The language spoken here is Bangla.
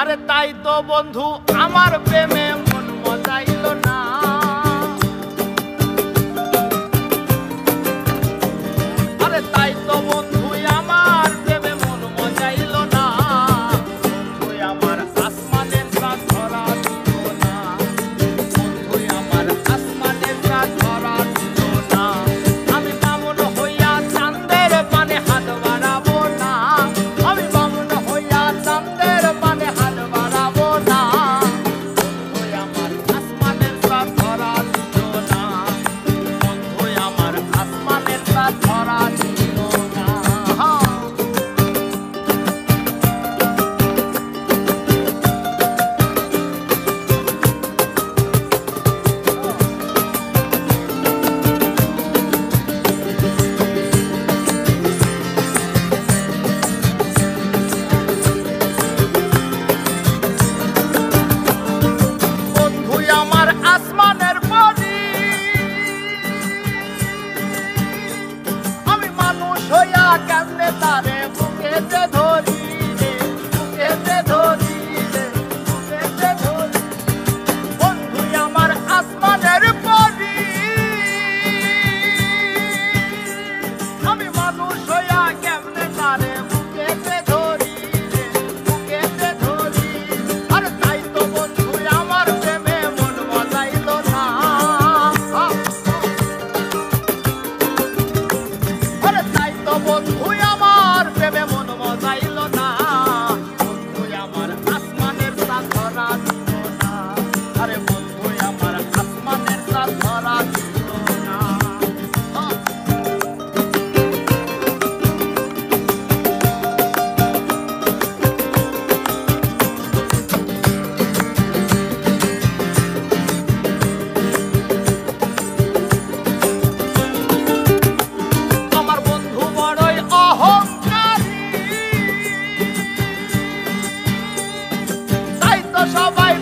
আরে তাই তো বন্ধু আমার প্রেমে মন মজাইল না। আরে তাই তো বন্ধু আমার প্রেমে মন মজাইল না। বন্ধু আমার আসমানের চাঁদ ধরা দিল না। বন্ধু আমার আসমানের চাঁদ ধরা দিল না। আমি বামুন হইয়া চাঁদের পানে হাত বাড়াবো না। আমি বামুন হইয়া চাঁদের পানে হাত বাড়াবো না। বন্ধু আমার আসমানের চাঁদ ধরা দিল না। বন্ধু আমার আসমানের চাঁদ ধরা দিল না। বন্ধু আমার আসমানের পরি, আমি মানুষ হইয়া কেমনে তারে বুকেতে ধরি রে, বুকেতে ধরি রে, বুকেতে ধরি। বন্ধু আমার আসমানের পরি, আমি মানুষ হইয়া কেমনে তারে বুকেতে ধরি রে, বুকেতে ধরি। আর তাই তো বন্ধু আমার প্রেমে মন মজাইল না। আরে তাই তো বন্ধু আমার প্রেমে মন মজাইল না। বন্ধু আমার আসমানের চাঁদ ধরা দিল না। আরে বন্ধু আমার আসমানের চাঁদ ধরা দিল না। আমার বন্ধু বড়ই অহংকারী, তাই তো সবাই